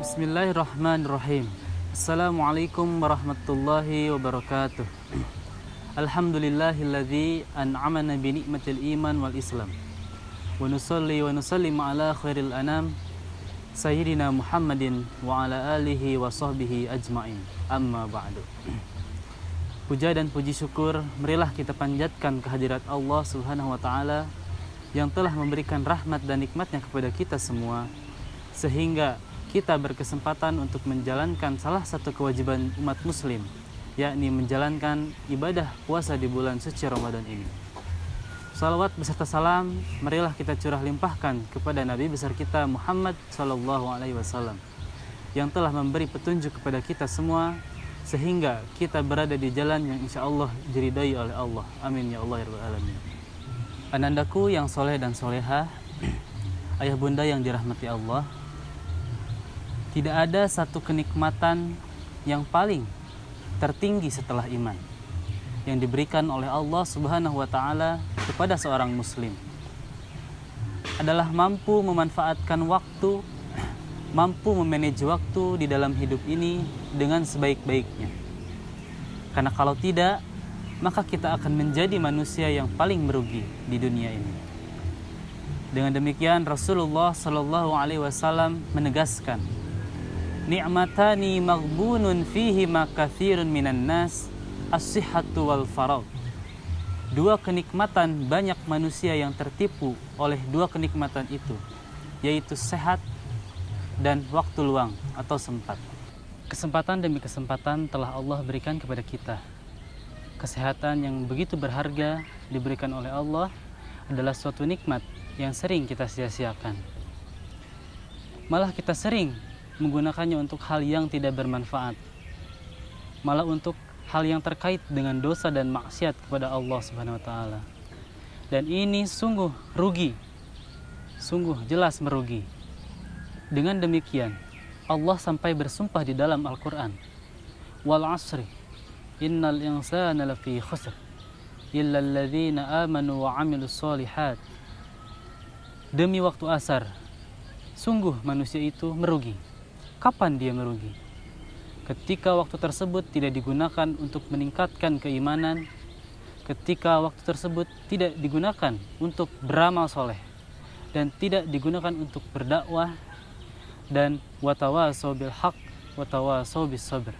Bismillahirrahmanirrahim. Assalamualaikum warahmatullahi wabarakatuh. Alhamdulillahilladzi an'amana bi ni'matil iman wal islam. Wa nusalli wa nusallim ala khairil anam sayyidina Muhammadin wa ala alihi wa sahbihi ajmain. Amma ba'du. Puja dan puji syukur marilah kita panjatkan kehadirat Allah Subhanahu wa taala yang telah memberikan rahmat dan nikmatnya kepada kita semua, sehingga kita berkesempatan untuk menjalankan salah satu kewajiban umat muslim, yakni menjalankan ibadah puasa di bulan suci Ramadan ini. Salawat beserta salam marilah kita curah limpahkan kepada Nabi besar kita Muhammad SAW yang telah memberi petunjuk kepada kita semua sehingga kita berada di jalan yang insya Allah diridai oleh Allah. Amin ya Allah ya Rabbal Alamin. Anandaku yang soleh dan soleha, ayah bunda yang dirahmati Allah, tidak ada satu kenikmatan yang paling tertinggi setelah iman yang diberikan oleh Allah Subhanahu wa taala kepada seorang muslim adalah mampu memanfaatkan waktu, mampu memanage waktu di dalam hidup ini dengan sebaik-baiknya. Karena kalau tidak, maka kita akan menjadi manusia yang paling merugi di dunia ini. Dengan demikian Rasulullah Shallallahu Alaihi Wasallam menegaskan, ni'matani maghbunun fihi ma katsirun minan nas as-sihhatu wal faragh. Dua kenikmatan banyak manusia yang tertipu oleh dua kenikmatan itu, yaitu sehat dan waktu luang atau sempat. Kesempatan demi kesempatan telah Allah berikan kepada kita. Kesehatan yang begitu berharga diberikan oleh Allah adalah suatu nikmat yang sering kita sia-siakan. Malah kita sering menggunakannya untuk hal yang tidak bermanfaat, malah untuk hal yang terkait dengan dosa dan maksiat kepada Allah Subhanahu wa taala. Dan ini sungguh rugi, sungguh jelas merugi. Dengan demikian Allah sampai bersumpah di dalam Al-Qur'an, wal asri innal insana lafi khusr illa alladzina amanu wa amilus solihat. Demi waktu asar, sungguh manusia itu merugi. Kapan dia merugi? Ketika waktu tersebut tidak digunakan untuk meningkatkan keimanan, ketika waktu tersebut tidak digunakan untuk beramal soleh, dan tidak digunakan untuk berdakwah, dan watawasau bil haq watawasau bis sabr.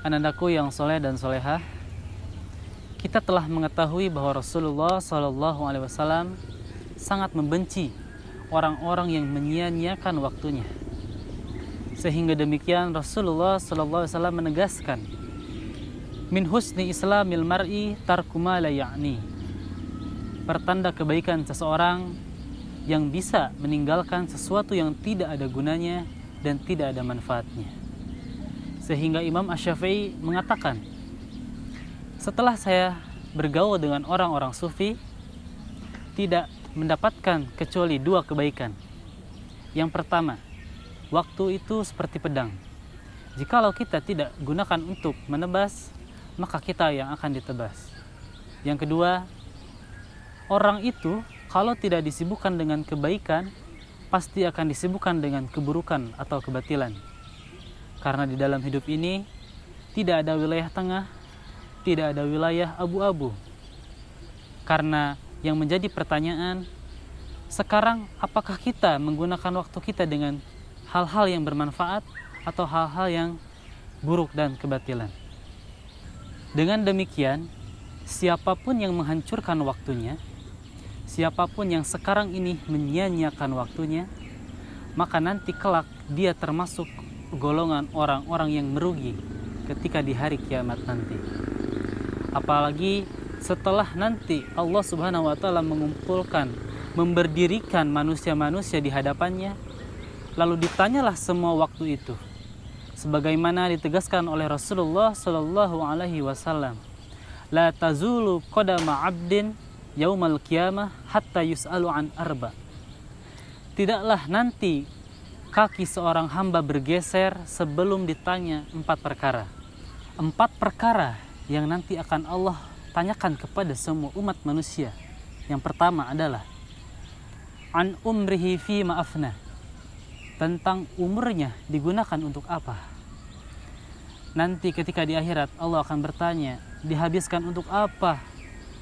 Anandaku yang soleh dan soleha, kita telah mengetahui bahwa Rasulullah SAW sangat membenci orang-orang yang menyia-nyiakan waktunya. Sehingga demikian Rasulullah SAW menegaskan, min husni islamil mar'i tarku ma la ya'ni. Pertanda kebaikan seseorang yang bisa meninggalkan sesuatu yang tidak ada gunanya dan tidak ada manfaatnya. Sehingga Imam Asy-Syafi'i mengatakan, setelah saya bergaul dengan orang-orang sufi, tidak mendapatkan kecuali dua kebaikan. Yang pertama, waktu itu seperti pedang. Jikalau kita tidak gunakan untuk menebas, maka kita yang akan ditebas. Yang kedua, orang itu kalau tidak disibukkan dengan kebaikan, pasti akan disibukkan dengan keburukan atau kebatilan. Karena di dalam hidup ini tidak ada wilayah tengah, tidak ada wilayah abu-abu. Karena yang menjadi pertanyaan, sekarang apakah kita menggunakan waktu kita dengan hal-hal yang bermanfaat atau hal-hal yang buruk dan kebatilan? Dengan demikian, siapapun yang menghancurkan waktunya, siapapun yang sekarang ini menyia-nyiakan waktunya, maka nanti kelak dia termasuk golongan orang-orang yang merugi ketika di hari kiamat nanti. Apalagi setelah nanti Allah Subhanahu wa taala mengumpulkan, memberdirikan manusia-manusia di hadapannya, lalu ditanyalah semua waktu itu, sebagaimana ditegaskan oleh Rasulullah Sallallahu Alaihi Wasallam, la tazulu qadama abdin yaumal qiyamah hatta yus'alu an arba. Tidaklah nanti kaki seorang hamba bergeser sebelum ditanya 4 perkara. 4 perkara yang nanti akan Allah tanyakan kepada semua umat manusia. Yang pertama adalah an umrihi fi ma'afna, tentang umurnya digunakan untuk apa. Nanti ketika di akhirat Allah akan bertanya, dihabiskan untuk apa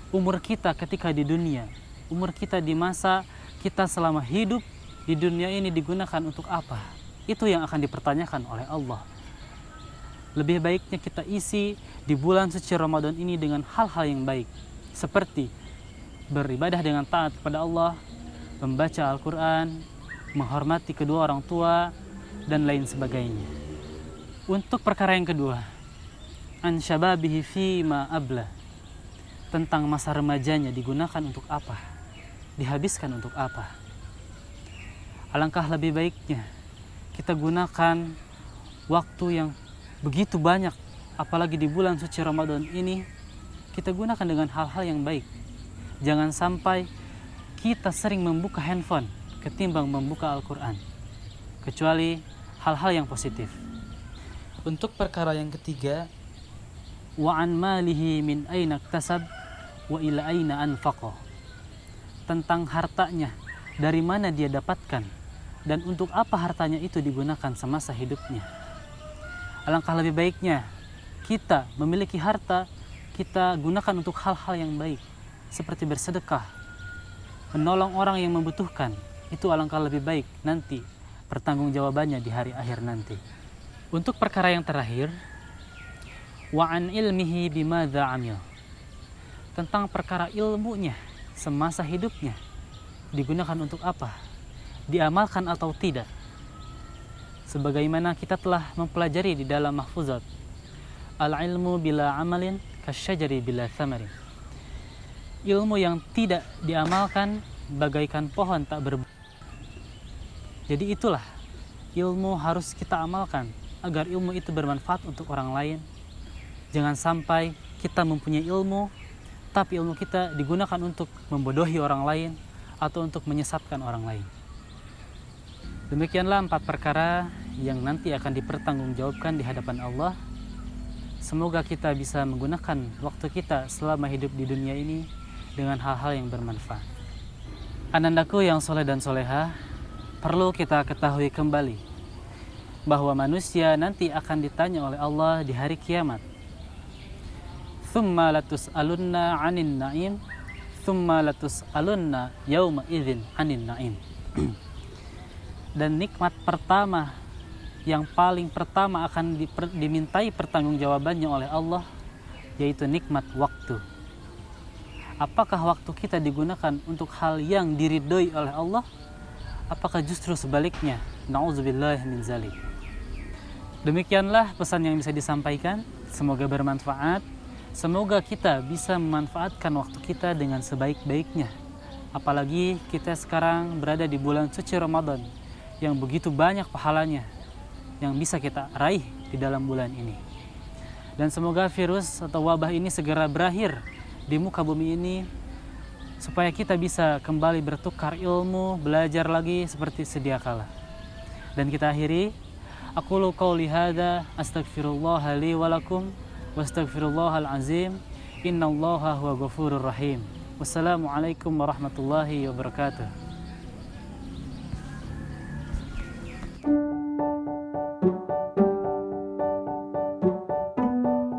umur kita ketika di dunia? Umur kita di masa kita selama hidup di dunia ini digunakan untuk apa? Itu yang akan dipertanyakan oleh Allah. Lebih baiknya kita isi di bulan suci Ramadan ini dengan hal-hal yang baik, seperti beribadah dengan taat kepada Allah, membaca Al-Quran, menghormati kedua orang tua, dan lain sebagainya. Untuk perkara yang kedua, an syababihi fima abla, tentang masa remajanya digunakan untuk apa, dihabiskan untuk apa. Alangkah lebih baiknya kita gunakan waktu yang begitu banyak, apalagi di bulan suci Ramadan ini, kita gunakan dengan hal-hal yang baik. Jangan sampai kita sering membuka handphone ketimbang membuka Al-Quran, kecuali hal-hal yang positif. Untuk perkara yang ketiga, wa an malihi min aina iktasab wa ila aina anfaqah, tentang hartanya, dari mana dia dapatkan dan untuk apa hartanya itu digunakan semasa hidupnya. Alangkah lebih baiknya kita memiliki harta, kita gunakan untuk hal-hal yang baik, seperti bersedekah, menolong orang yang membutuhkan. Itu alangkah lebih baik nanti pertanggungjawabannya di hari akhir nanti. Untuk perkara yang terakhir, wa an ilmihi bimadza amil, tentang perkara ilmunya semasa hidupnya digunakan untuk apa, diamalkan atau tidak. Sebagaimana kita telah mempelajari di dalam mahfuzat, al-ilmu bila amalin kasyajari bila thamarin, ilmu yang tidak diamalkan bagaikan pohon tak berbuah. Jadi itulah ilmu harus kita amalkan agar ilmu itu bermanfaat untuk orang lain. Jangan sampai kita mempunyai ilmu tapi ilmu kita digunakan untuk membodohi orang lain atau untuk menyesatkan orang lain. Demikianlah 4 perkara yang nanti akan dipertanggungjawabkan di hadapan Allah. Semoga kita bisa menggunakan waktu kita selama hidup di dunia ini dengan hal-hal yang bermanfaat. Anandaku yang soleh dan soleha, perlu kita ketahui kembali bahwa manusia nanti akan ditanya oleh Allah di hari kiamat. Tsumma latus'alunna 'anin na'im, tsumma latus'alunna yauma idzin 'anin na'im. Dan nikmat pertama yang paling pertama akan dimintai pertanggungjawabannya oleh Allah, yaitu nikmat waktu. Apakah waktu kita digunakan untuk hal yang diridhoi oleh Allah? Apakah justru sebaliknya? Na'udzubillah min zalik. Demikianlah pesan yang bisa disampaikan. Semoga bermanfaat. Semoga kita bisa memanfaatkan waktu kita dengan sebaik-baiknya. Apalagi kita sekarang berada di bulan suci Ramadan yang begitu banyak pahalanya yang bisa kita raih di dalam bulan ini. Dan semoga virus atau wabah ini segera berakhir di muka bumi ini, supaya kita bisa kembali bertukar ilmu, belajar lagi seperti sedia kala. Dan kita akhiri, aqulu qauli hadza astaghfirullah li wa lakum wastaghfirullahal azim, innallaha huwa ghafurur rahim. Wassalamualaikum warahmatullahi wabarakatuh.